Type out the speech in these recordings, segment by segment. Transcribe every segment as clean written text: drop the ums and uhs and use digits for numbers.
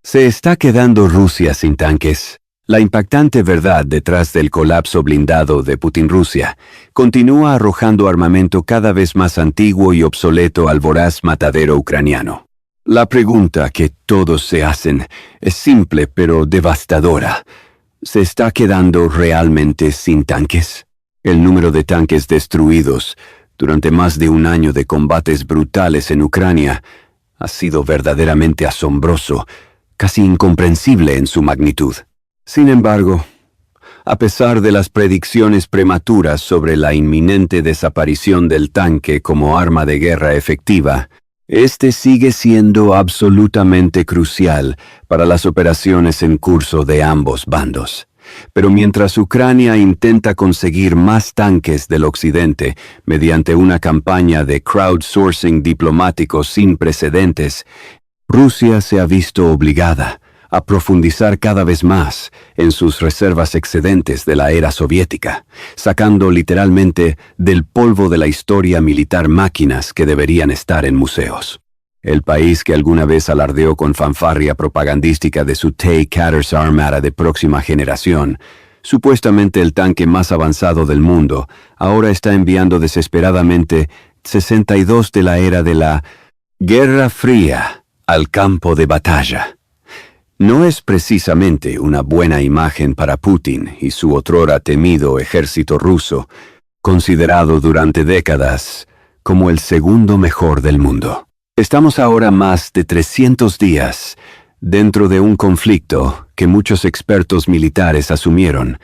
Se está quedando Rusia sin tanques. La impactante verdad detrás del colapso blindado de Putin-Rusia continúa arrojando armamento cada vez más antiguo y obsoleto al voraz matadero ucraniano. La pregunta que todos se hacen es simple pero devastadora. ¿Se está quedando realmente sin tanques? El número de tanques destruidos durante más de un año de combates brutales en Ucrania ha sido verdaderamente asombroso, casi incomprensible en su magnitud. Sin embargo, a pesar de las predicciones prematuras sobre la inminente desaparición del tanque como arma de guerra efectiva, este sigue siendo absolutamente crucial para las operaciones en curso de ambos bandos. Pero mientras Ucrania intenta conseguir más tanques del occidente mediante una campaña de crowdsourcing diplomático sin precedentes, Rusia se ha visto obligada a profundizar cada vez más en sus reservas excedentes de la era soviética, sacando literalmente del polvo de la historia militar máquinas que deberían estar en museos. El país que alguna vez alardeó con fanfarria propagandística de su Tay-Katers Armada de próxima generación, supuestamente el tanque más avanzado del mundo, ahora está enviando desesperadamente 62 de la era de la Guerra Fría al campo de batalla. No es precisamente una buena imagen para Putin y su otrora temido ejército ruso, considerado durante décadas como el segundo mejor del mundo. Estamos ahora más de 300 días dentro de un conflicto que muchos expertos militares asumieron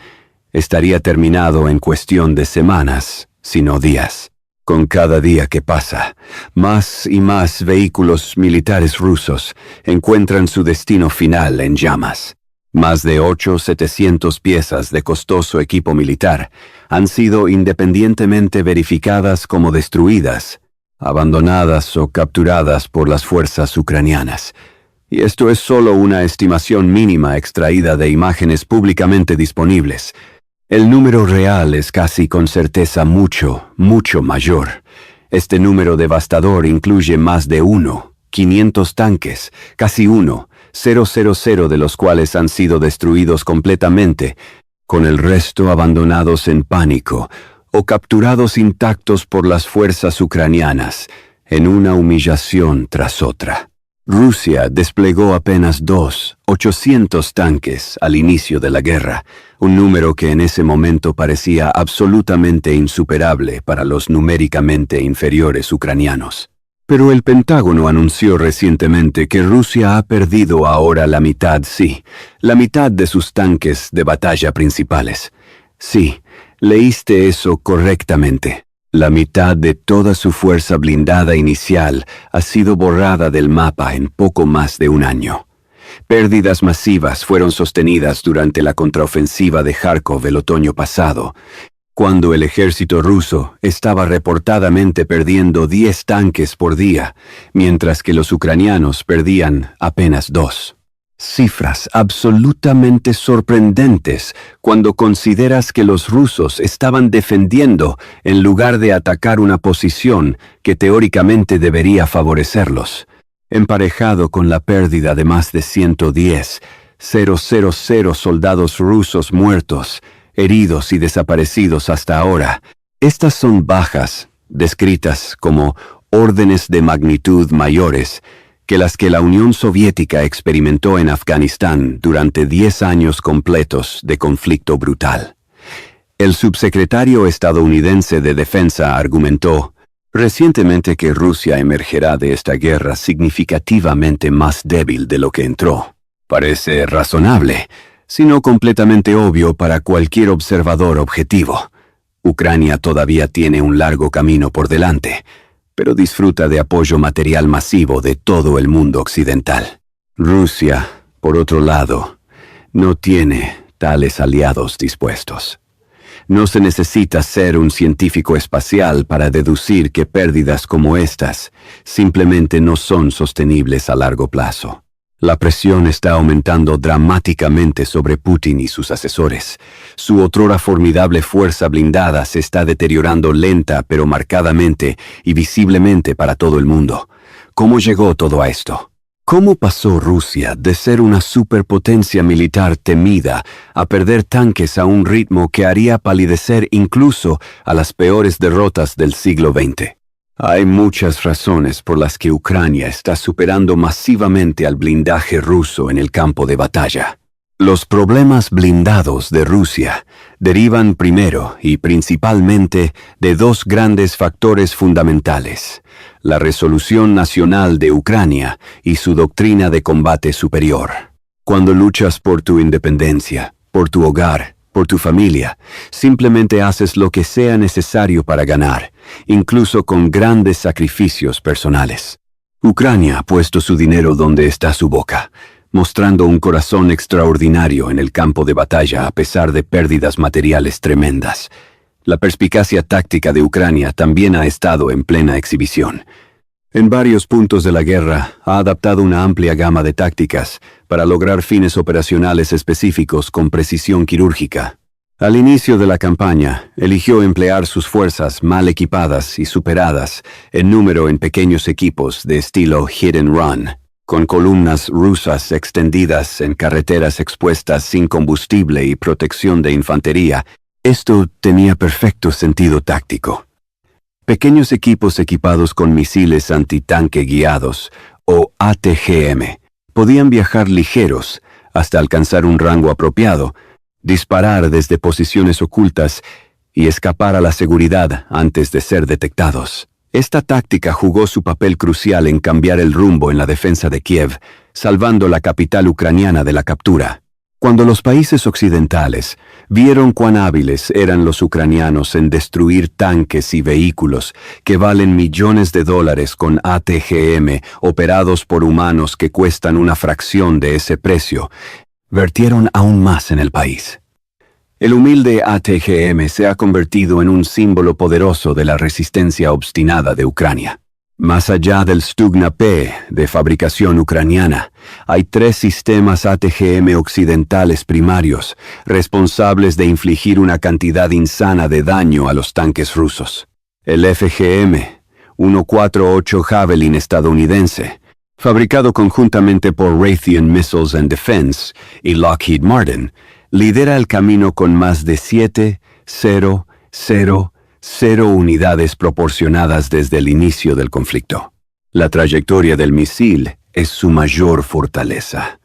estaría terminado en cuestión de semanas, si no días. Con cada día que pasa, más y más vehículos militares rusos encuentran su destino final en llamas. Más de 700 piezas de costoso equipo militar han sido independientemente verificadas como destruidas, abandonadas o capturadas por las fuerzas ucranianas. Y esto es solo una estimación mínima extraída de imágenes públicamente disponibles. El número real es casi con certeza mucho mayor. Este número devastador incluye más de 500 tanques, casi 000 de los cuales han sido destruidos completamente, con el resto abandonados en pánico o capturados intactos por las fuerzas ucranianas, en una humillación tras otra. Rusia desplegó apenas 800 tanques al inicio de la guerra, un número que en ese momento parecía absolutamente insuperable para los numéricamente inferiores ucranianos. Pero el Pentágono anunció recientemente que Rusia ha perdido ahora la mitad de sus tanques de batalla principales. Sí, leíste eso correctamente. La mitad de toda su fuerza blindada inicial ha sido borrada del mapa en poco más de un año. Pérdidas masivas fueron sostenidas durante la contraofensiva de Kharkov el otoño pasado, cuando el ejército ruso estaba reportadamente perdiendo 10 tanques por día, mientras que los ucranianos perdían apenas 2. Cifras absolutamente sorprendentes cuando consideras que los rusos estaban defendiendo en lugar de atacar una posición que teóricamente debería favorecerlos, emparejado con la pérdida de más de 110,000 soldados rusos muertos, heridos y desaparecidos hasta ahora. Estas son bajas, descritas como órdenes de magnitud mayores, que las que la Unión Soviética experimentó en Afganistán durante 10 años completos de conflicto brutal. El subsecretario estadounidense de Defensa argumentó recientemente que Rusia emergerá de esta guerra significativamente más débil de lo que entró. Parece razonable, si no completamente obvio para cualquier observador objetivo. Ucrania todavía tiene un largo camino por delante, pero disfruta de apoyo material masivo de todo el mundo occidental. Rusia, por otro lado, no tiene tales aliados dispuestos. No se necesita ser un científico espacial para deducir que pérdidas como estas simplemente no son sostenibles a largo plazo. La presión está aumentando dramáticamente sobre Putin y sus asesores. Su otrora formidable fuerza blindada se está deteriorando lenta pero marcadamente y visiblemente para todo el mundo. ¿Cómo llegó todo a esto? ¿Cómo pasó Rusia de ser una superpotencia militar temida a perder tanques a un ritmo que haría palidecer incluso a las peores derrotas del siglo XX? Hay muchas razones por las que Ucrania está superando masivamente al blindaje ruso en el campo de batalla. Los problemas blindados de Rusia derivan primero y principalmente de dos grandes factores fundamentales: la resolución nacional de Ucrania y su doctrina de combate superior. Cuando luchas por tu independencia, por tu hogar, por tu familia, simplemente haces lo que sea necesario para ganar, incluso con grandes sacrificios personales. Ucrania ha puesto su dinero donde está su boca, mostrando un corazón extraordinario en el campo de batalla a pesar de pérdidas materiales tremendas. La perspicacia táctica de Ucrania también ha estado en plena exhibición. En varios puntos de la guerra ha adaptado una amplia gama de tácticas para lograr fines operacionales específicos con precisión quirúrgica. Al inicio de la campaña, eligió emplear sus fuerzas mal equipadas y superadas en número en pequeños equipos de estilo hit and run, con columnas rusas extendidas en carreteras expuestas sin combustible y protección de infantería. Esto tenía perfecto sentido táctico. Pequeños equipos equipados con misiles antitanque guiados, o ATGM, podían viajar ligeros hasta alcanzar un rango apropiado, disparar desde posiciones ocultas y escapar a la seguridad antes de ser detectados. Esta táctica jugó su papel crucial en cambiar el rumbo en la defensa de Kiev, salvando la capital ucraniana de la captura. Cuando los países occidentales vieron cuán hábiles eran los ucranianos en destruir tanques y vehículos que valen millones de dólares con ATGM operados por humanos que cuestan una fracción de ese precio, vertieron aún más en el país. El humilde ATGM se ha convertido en un símbolo poderoso de la resistencia obstinada de Ucrania. Más allá del Stugna P de fabricación ucraniana, hay 3 sistemas ATGM occidentales primarios, responsables de infligir una cantidad insana de daño a los tanques rusos. El FGM-148 Javelin estadounidense, fabricado conjuntamente por Raytheon Missiles and Defense y Lockheed Martin, lidera el camino con más de 7,000 unidades proporcionadas desde el inicio del conflicto. La trayectoria del misil es su mayor fortaleza.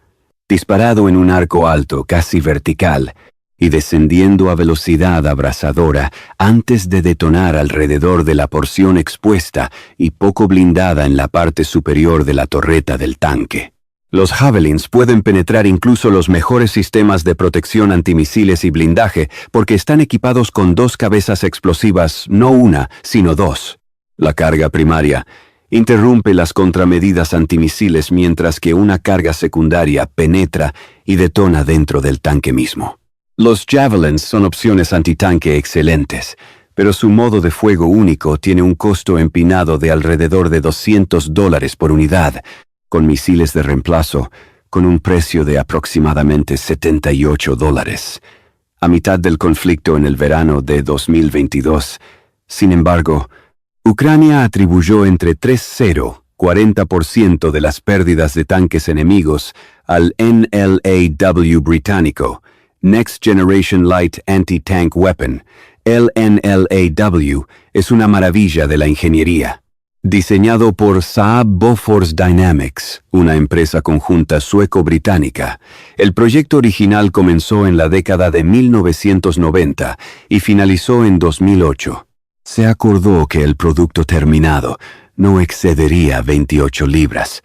Disparado en un arco alto, casi vertical, y descendiendo a velocidad abrasadora antes de detonar alrededor de la porción expuesta y poco blindada en la parte superior de la torreta del tanque. Los Javelins pueden penetrar incluso los mejores sistemas de protección antimisiles y blindaje porque están equipados con 2 cabezas explosivas, no una, sino 2. La carga primaria interrumpe las contramedidas antimisiles mientras que una carga secundaria penetra y detona dentro del tanque mismo. Los Javelins son opciones antitanque excelentes, pero su modo de fuego único tiene un costo empinado de alrededor de $200 por unidad, con misiles de reemplazo, con un precio de aproximadamente $78. A mitad del conflicto en el verano de 2022, sin embargo, Ucrania atribuyó entre 30–40% de las pérdidas de tanques enemigos al NLAW británico, Next Generation Light Anti-Tank Weapon. El NLAW es una maravilla de la ingeniería. Diseñado por Saab Bofors Dynamics, una empresa conjunta sueco-británica, el proyecto original comenzó en la década de 1990 y finalizó en 2008. Se acordó que el producto terminado no excedería 28 libras.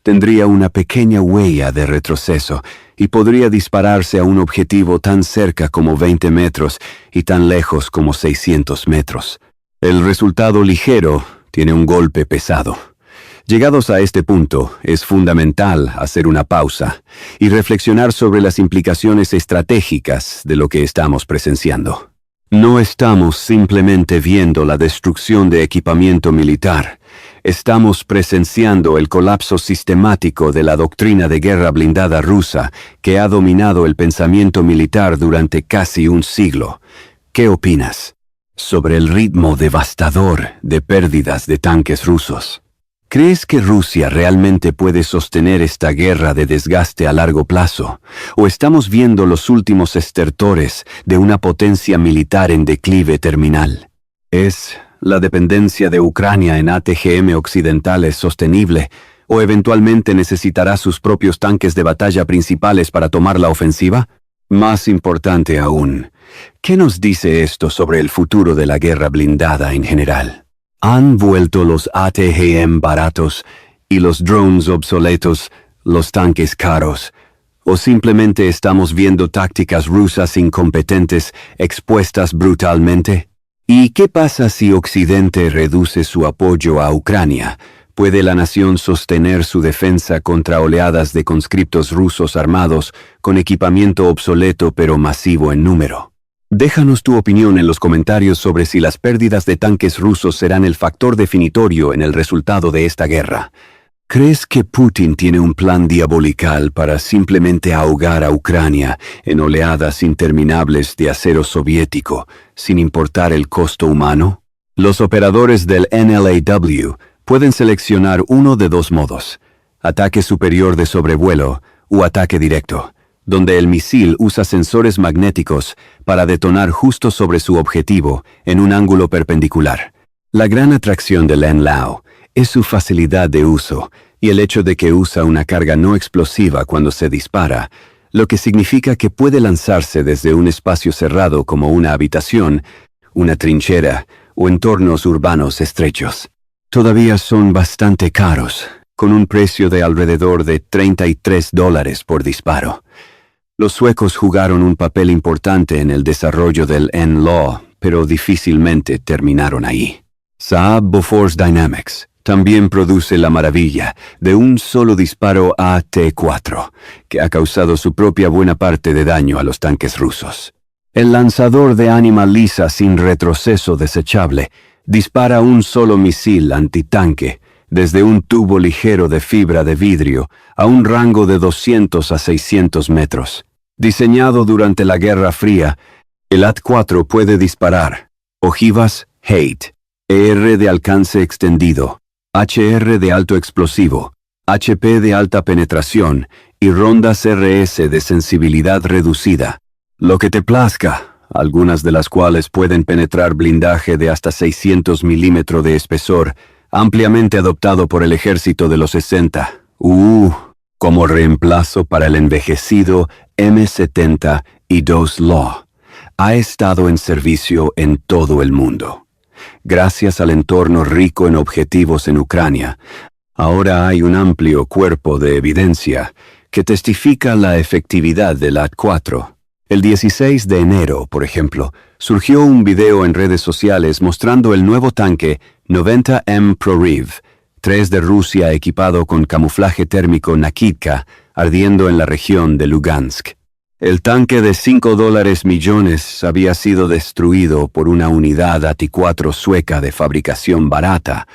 Tendría una pequeña huella de retroceso y podría dispararse a un objetivo tan cerca como 20 metros y tan lejos como 600 metros. El resultado ligero tiene un golpe pesado. Llegados a este punto, es fundamental hacer una pausa y reflexionar sobre las implicaciones estratégicas de lo que estamos presenciando. No estamos simplemente viendo la destrucción de equipamiento militar, estamos presenciando el colapso sistemático de la doctrina de guerra blindada rusa que ha dominado el pensamiento militar durante casi un siglo. ¿Qué opinas sobre el ritmo devastador de pérdidas de tanques rusos? ¿Crees que Rusia realmente puede sostener esta guerra de desgaste a largo plazo? ¿O estamos viendo los últimos estertores de una potencia militar en declive terminal? ¿Es la dependencia de Ucrania en ATGM occidentales sostenible? ¿O eventualmente necesitará sus propios tanques de batalla principales para tomar la ofensiva? Más importante aún, ¿qué nos dice esto sobre el futuro de la guerra blindada en general? ¿Han vuelto los ATGM baratos y los drones obsoletos, los tanques caros? ¿O simplemente estamos viendo tácticas rusas incompetentes expuestas brutalmente? ¿Y qué pasa si Occidente reduce su apoyo a Ucrania? ¿Puede la nación sostener su defensa contra oleadas de conscriptos rusos armados con equipamiento obsoleto pero masivo en número? Déjanos tu opinión en los comentarios sobre si las pérdidas de tanques rusos serán el factor definitorio en el resultado de esta guerra. ¿Crees que Putin tiene un plan diabolical para simplemente ahogar a Ucrania en oleadas interminables de acero soviético, sin importar el costo humano? Los operadores del NLAW pueden seleccionar uno de dos modos: ataque superior de sobrevuelo o ataque directo, donde el misil usa sensores magnéticos para detonar justo sobre su objetivo en un ángulo perpendicular. La gran atracción del NLAW es su facilidad de uso y el hecho de que usa una carga no explosiva cuando se dispara, lo que significa que puede lanzarse desde un espacio cerrado como una habitación, una trinchera o entornos urbanos estrechos. Todavía son bastante caros, con un precio de alrededor de $33 por disparo. Los suecos jugaron un papel importante en el desarrollo del NLAW, pero difícilmente terminaron ahí. Saab Bofors Dynamics también produce la maravilla de un solo disparo AT-4, que ha causado su propia buena parte de daño a los tanques rusos. El lanzador de ánima lisa sin retroceso desechable dispara un solo misil antitanque desde un tubo ligero de fibra de vidrio a un rango de 200 a 600 metros. Diseñado durante la Guerra Fría, el AT-4 puede disparar ojivas HATE, ER de alcance extendido, HR de alto explosivo, HP de alta penetración y rondas RS de sensibilidad reducida. Lo que te plazca, algunas de las cuales pueden penetrar blindaje de hasta 600 milímetros de espesor, ampliamente adoptado por el ejército de los 60, como reemplazo para el envejecido M70 y DOS-LAW, ha estado en servicio en todo el mundo. Gracias al entorno rico en objetivos en Ucrania, ahora hay un amplio cuerpo de evidencia que testifica la efectividad del AT-4. El 16 de enero, por ejemplo, surgió un video en redes sociales mostrando el nuevo tanque 90M Proriv, 3 de Rusia equipado con camuflaje térmico Nakidka, ardiendo en la región de Lugansk. El tanque de $5 millones había sido destruido por una unidad AT-4 sueca de fabricación barata,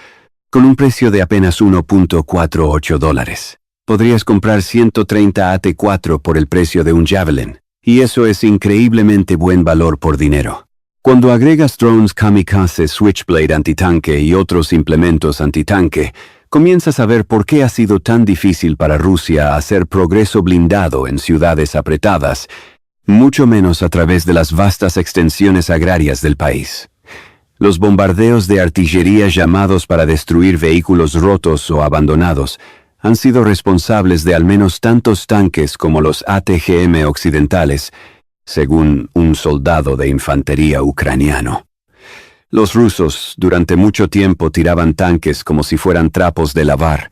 con un precio de apenas $1.48. Podrías comprar 130 AT-4 por el precio de un Javelin, y eso es increíblemente buen valor por dinero. Cuando agregas drones kamikaze Switchblade antitanque y otros implementos antitanque, comienzas a ver por qué ha sido tan difícil para Rusia hacer progreso blindado en ciudades apretadas, mucho menos a través de las vastas extensiones agrarias del país. Los bombardeos de artillería llamados para destruir vehículos rotos o abandonados han sido responsables de al menos tantos tanques como los ATGM occidentales, según un soldado de infantería ucraniano. Los rusos durante mucho tiempo tiraban tanques como si fueran trapos de lavar,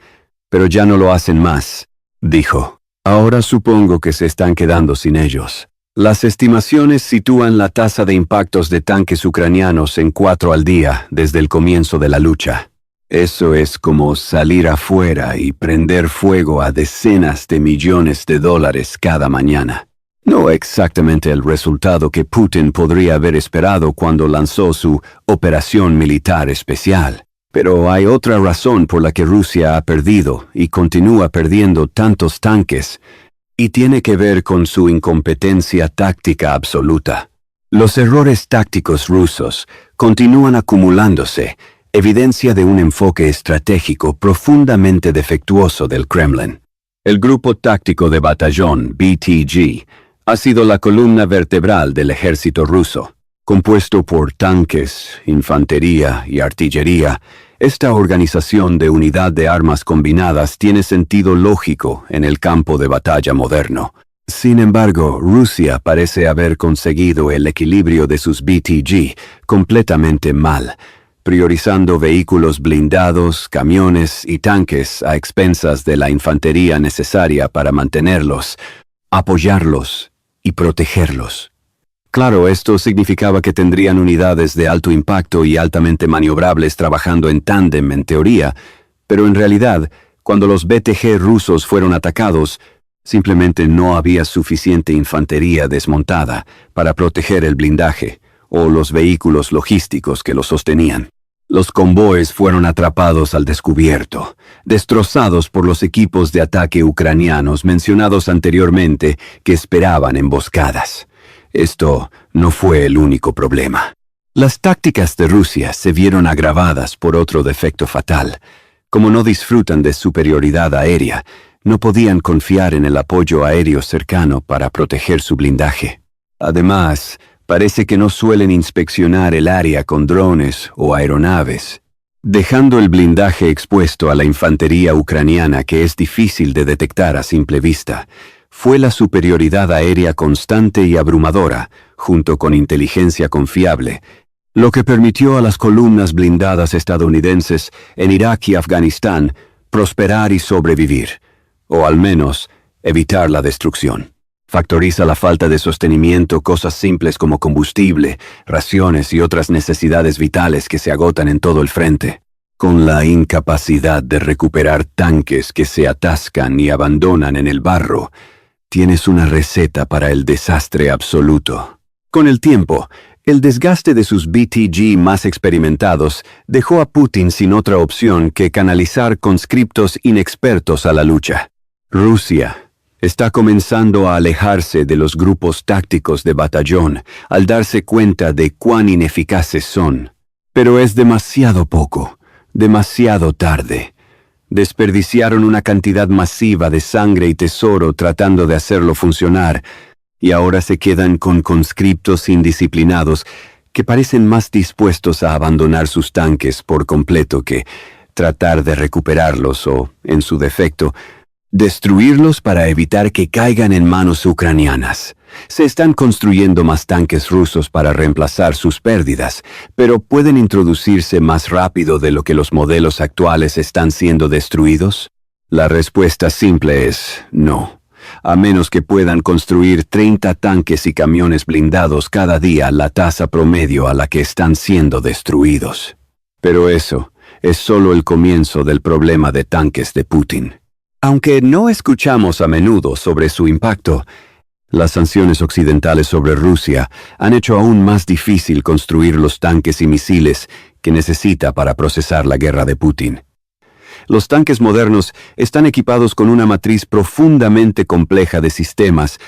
pero ya no lo hacen más, dijo. Ahora supongo que se están quedando sin ellos. Las estimaciones sitúan la tasa de impactos de tanques ucranianos en 4 al día desde el comienzo de la lucha. Eso es como salir afuera y prender fuego a decenas de millones de dólares cada mañana. No exactamente el resultado que Putin podría haber esperado cuando lanzó su operación militar especial. Pero hay otra razón por la que Rusia ha perdido y continúa perdiendo tantos tanques, y tiene que ver con su incompetencia táctica absoluta. Los errores tácticos rusos continúan acumulándose, evidencia de un enfoque estratégico profundamente defectuoso del Kremlin. El Grupo Táctico de Batallón, BTG, ha sido la columna vertebral del ejército ruso. Compuesto por tanques, infantería y artillería, esta organización de unidad de armas combinadas tiene sentido lógico en el campo de batalla moderno. Sin embargo, Rusia parece haber conseguido el equilibrio de sus BTG completamente mal, priorizando vehículos blindados, camiones y tanques a expensas de la infantería necesaria para mantenerlos, apoyarlos y protegerlos. Claro, esto significaba que tendrían unidades de alto impacto y altamente maniobrables trabajando en tándem en teoría, pero en realidad, cuando los BTG rusos fueron atacados, simplemente no había suficiente infantería desmontada para proteger el blindaje o los vehículos logísticos que lo sostenían. Los convoyes fueron atrapados al descubierto, destrozados por los equipos de ataque ucranianos mencionados anteriormente que esperaban emboscadas. Esto no fue el único problema. Las tácticas de Rusia se vieron agravadas por otro defecto fatal. Como no disfrutan de superioridad aérea, no podían confiar en el apoyo aéreo cercano para proteger su blindaje. Además, parece que no suelen inspeccionar el área con drones o aeronaves, dejando el blindaje expuesto a la infantería ucraniana que es difícil de detectar a simple vista. Fue la superioridad aérea constante y abrumadora, junto con inteligencia confiable, lo que permitió a las columnas blindadas estadounidenses en Irak y Afganistán prosperar y sobrevivir, o al menos evitar la destrucción. Factoriza la falta de sostenimiento cosas simples como combustible, raciones y otras necesidades vitales que se agotan en todo el frente. Con la incapacidad de recuperar tanques que se atascan y abandonan en el barro, tienes una receta para el desastre absoluto. Con el tiempo, el desgaste de sus BTG más experimentados dejó a Putin sin otra opción que canalizar conscriptos inexpertos a la lucha. Rusia está comenzando a alejarse de los grupos tácticos de batallón al darse cuenta de cuán ineficaces son. Pero es demasiado poco, demasiado tarde. Desperdiciaron una cantidad masiva de sangre y tesoro tratando de hacerlo funcionar, y ahora se quedan con conscriptos indisciplinados que parecen más dispuestos a abandonar sus tanques por completo que tratar de recuperarlos o, en su defecto, destruirlos para evitar que caigan en manos ucranianas. Se están construyendo más tanques rusos para reemplazar sus pérdidas, pero ¿pueden introducirse más rápido de lo que los modelos actuales están siendo destruidos? La respuesta simple es no, a menos que puedan construir 30 tanques y camiones blindados cada día a la tasa promedio a la que están siendo destruidos. Pero eso es solo el comienzo del problema de tanques de Putin. Aunque no escuchamos a menudo sobre su impacto, las sanciones occidentales sobre Rusia han hecho aún más difícil construir los tanques y misiles que necesita para procesar la guerra de Putin. Los tanques modernos están equipados con una matriz profundamente compleja de sistemas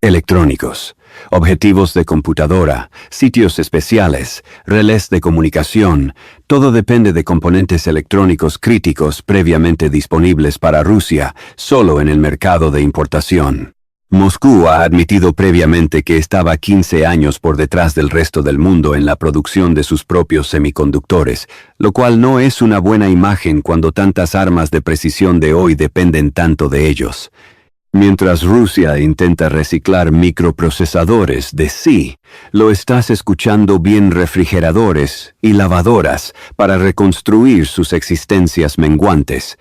electrónicos, objetivos de computadora, sitios especiales, relés de comunicación. Todo depende de componentes electrónicos críticos previamente disponibles para Rusia, solo en el mercado de importación. Moscú ha admitido previamente que estaba 15 años por detrás del resto del mundo en la producción de sus propios semiconductores, lo cual no es una buena imagen cuando tantas armas de precisión de hoy dependen tanto de ellos. Mientras Rusia intenta reciclar microprocesadores de sí, lo estás escuchando bien refrigeradores y lavadoras para reconstruir sus existencias menguantes.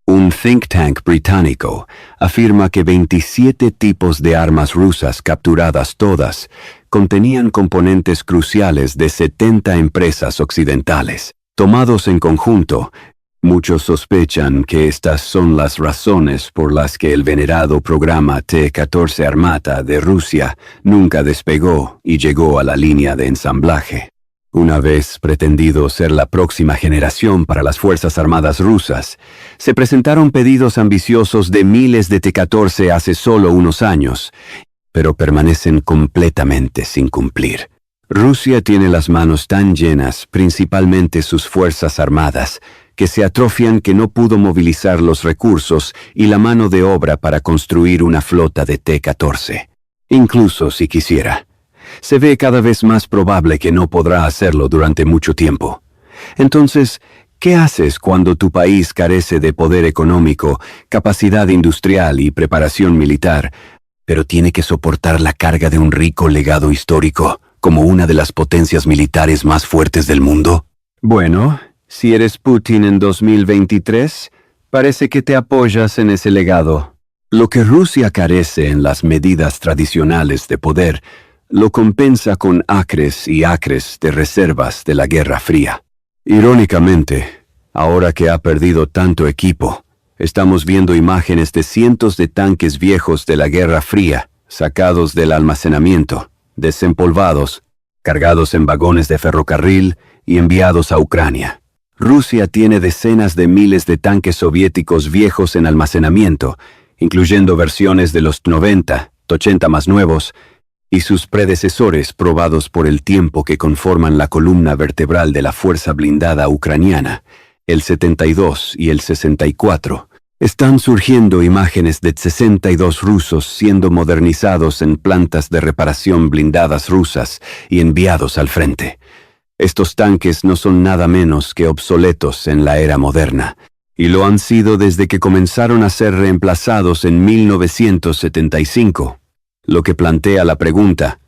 Un think tank británico afirma que 27 tipos de armas rusas capturadas todas contenían componentes cruciales de 70 empresas occidentales. Tomados en conjunto, muchos sospechan que estas son las razones por las que el venerado programa T-14 Armata de Rusia nunca despegó y llegó a la línea de ensamblaje. Una vez pretendido ser la próxima generación para las Fuerzas Armadas rusas, se presentaron pedidos ambiciosos de miles de T-14 hace solo unos años, pero permanecen completamente sin cumplir. Rusia tiene las manos tan llenas, principalmente sus fuerzas armadas, que se atrofian que no pudo movilizar los recursos y la mano de obra para construir una flota de T-14. Incluso si quisiera. Se ve cada vez más probable que no podrá hacerlo durante mucho tiempo. Entonces, ¿qué haces cuando tu país carece de poder económico, capacidad industrial y preparación militar, pero tiene que soportar la carga de un rico legado histórico, como una de las potencias militares más fuertes del mundo? Bueno, si eres Putin en 2023, parece que te apoyas en ese legado. Lo que Rusia carece en las medidas tradicionales de poder, lo compensa con acres y acres de reservas de la Guerra Fría. Irónicamente, ahora que ha perdido tanto equipo, estamos viendo imágenes de cientos de tanques viejos de la Guerra Fría, sacados del almacenamiento, desempolvados, cargados en vagones de ferrocarril y enviados a Ucrania. Rusia tiene decenas de miles de tanques soviéticos viejos en almacenamiento, incluyendo versiones de los 90, 80 más nuevos, y sus predecesores probados por el tiempo que conforman la columna vertebral de la fuerza blindada ucraniana, el 72 y el 64. Están surgiendo imágenes de 62 rusos siendo modernizados en plantas de reparación blindadas rusas y enviados al frente. Estos tanques no son nada menos que obsoletos en la era moderna, y lo han sido desde que comenzaron a ser reemplazados en 1975. Lo que plantea la pregunta,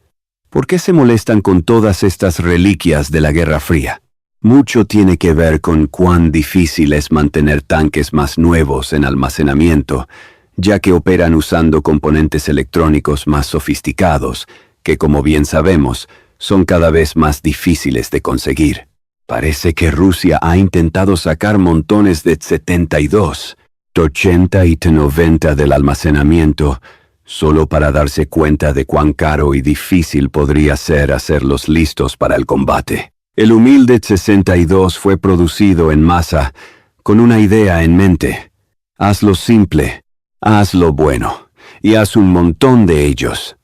¿por qué se molestan con todas estas reliquias de la Guerra Fría? Mucho tiene que ver con cuán difícil es mantener tanques más nuevos en almacenamiento, ya que operan usando componentes electrónicos más sofisticados, que como bien sabemos, son cada vez más difíciles de conseguir. Parece que Rusia ha intentado sacar montones de 72, 80 y 90 del almacenamiento, solo para darse cuenta de cuán caro y difícil podría ser hacerlos listos para el combate. El humilde 62 fue producido en masa, con una idea en mente. Hazlo simple, hazlo bueno, y haz un montón de ellos.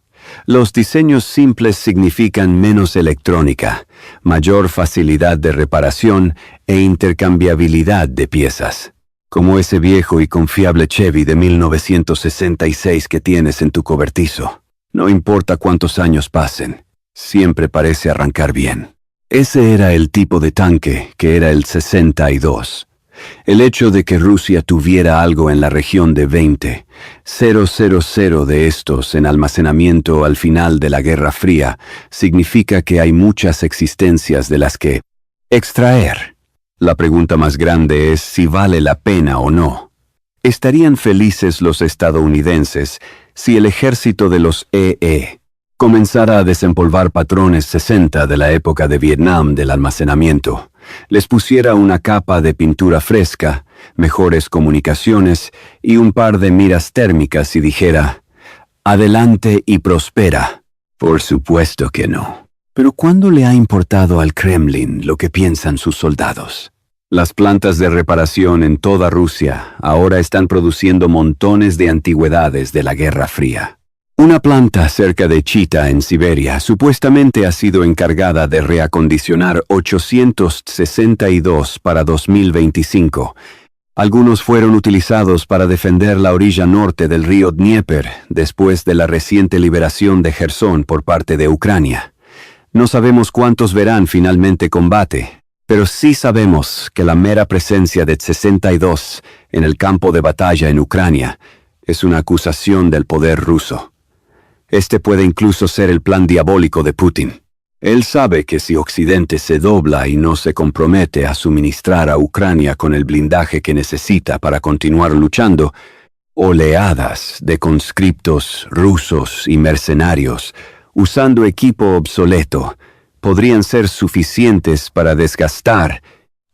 Los diseños simples significan menos electrónica, mayor facilidad de reparación e intercambiabilidad de piezas. Como ese viejo y confiable Chevy de 1966 que tienes en tu cobertizo. No importa cuántos años pasen, siempre parece arrancar bien. Ese era el tipo de tanque que era el 62. El hecho de que Rusia tuviera algo en la región de 20,000 de estos en almacenamiento al final de la Guerra Fría significa que hay muchas existencias de las que extraer. La pregunta más grande es si vale la pena o no. ¿Estarían felices los estadounidenses si el ejército de los EE comenzara a desempolvar patrones 60 de la época de Vietnam del almacenamiento, les pusiera una capa de pintura fresca, mejores comunicaciones y un par de miras térmicas y dijera, adelante y prospera? Por supuesto que no. Pero ¿cuándo le ha importado al Kremlin lo que piensan sus soldados? Las plantas de reparación en toda Rusia ahora están produciendo montones de antigüedades de la Guerra Fría. Una planta cerca de Chita, en Siberia, supuestamente ha sido encargada de reacondicionar 862 para 2025. Algunos fueron utilizados para defender la orilla norte del río Dnieper después de la reciente liberación de Jersón por parte de Ucrania. No sabemos cuántos verán finalmente combate, pero sí sabemos que la mera presencia de 62 en el campo de batalla en Ucrania es una acusación del poder ruso. Este puede incluso ser el plan diabólico de Putin. Él sabe que si Occidente se dobla y no se compromete a suministrar a Ucrania con el blindaje que necesita para continuar luchando, oleadas de conscriptos rusos y mercenarios, usando equipo obsoleto, podrían ser suficientes para desgastar,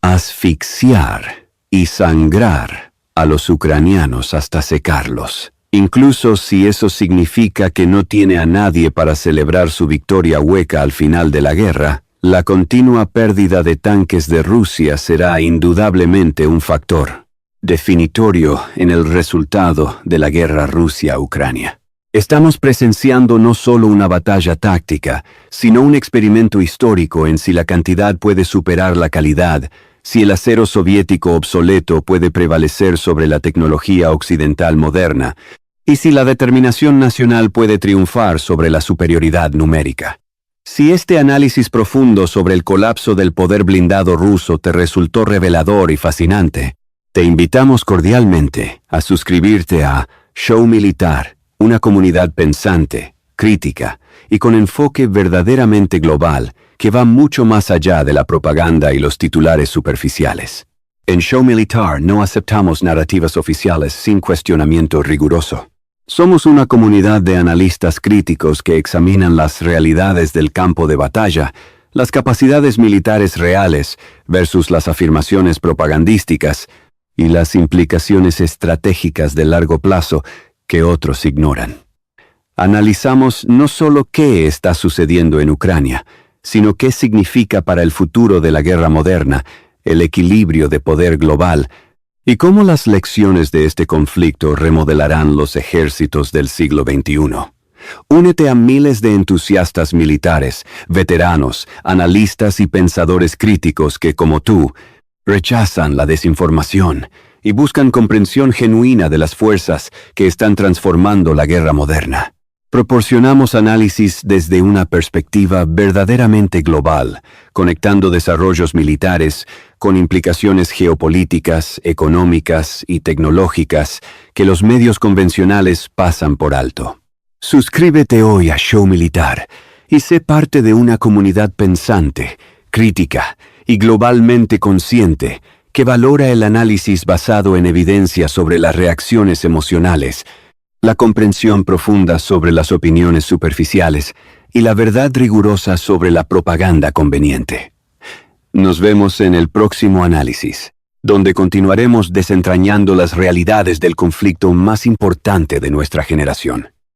asfixiar y sangrar a los ucranianos hasta secarlos. Incluso si eso significa que no tiene a nadie para celebrar su victoria hueca al final de la guerra, la continua pérdida de tanques de Rusia será indudablemente un factor definitorio en el resultado de la guerra Rusia-Ucrania. Estamos presenciando no solo una batalla táctica, sino un experimento histórico en si la cantidad puede superar la calidad, si el acero soviético obsoleto puede prevalecer sobre la tecnología occidental moderna, y si la determinación nacional puede triunfar sobre la superioridad numérica. Si este análisis profundo sobre el colapso del poder blindado ruso te resultó revelador y fascinante, te invitamos cordialmente a suscribirte a Show Militar, una comunidad pensante, crítica y con enfoque verdaderamente global que va mucho más allá de la propaganda y los titulares superficiales. En Show Militar no aceptamos narrativas oficiales sin cuestionamiento riguroso. Somos una comunidad de analistas críticos que examinan las realidades del campo de batalla, las capacidades militares reales versus las afirmaciones propagandísticas y las implicaciones estratégicas de largo plazo que otros ignoran. Analizamos no solo qué está sucediendo en Ucrania, sino qué significa para el futuro de la guerra moderna, el equilibrio de poder global, y cómo las lecciones de este conflicto remodelarán los ejércitos del siglo XXI. Únete a miles de entusiastas militares, veteranos, analistas y pensadores críticos que, como tú, rechazan la desinformación y buscan comprensión genuina de las fuerzas que están transformando la guerra moderna. Proporcionamos análisis desde una perspectiva verdaderamente global, conectando desarrollos militares con implicaciones geopolíticas, económicas y tecnológicas que los medios convencionales pasan por alto. Suscríbete hoy a Show Militar y sé parte de una comunidad pensante, crítica y globalmente consciente que valora el análisis basado en evidencia sobre las reacciones emocionales, la comprensión profunda sobre las opiniones superficiales y la verdad rigurosa sobre la propaganda conveniente. Nos vemos en el próximo análisis, donde continuaremos desentrañando las realidades del conflicto más importante de nuestra generación.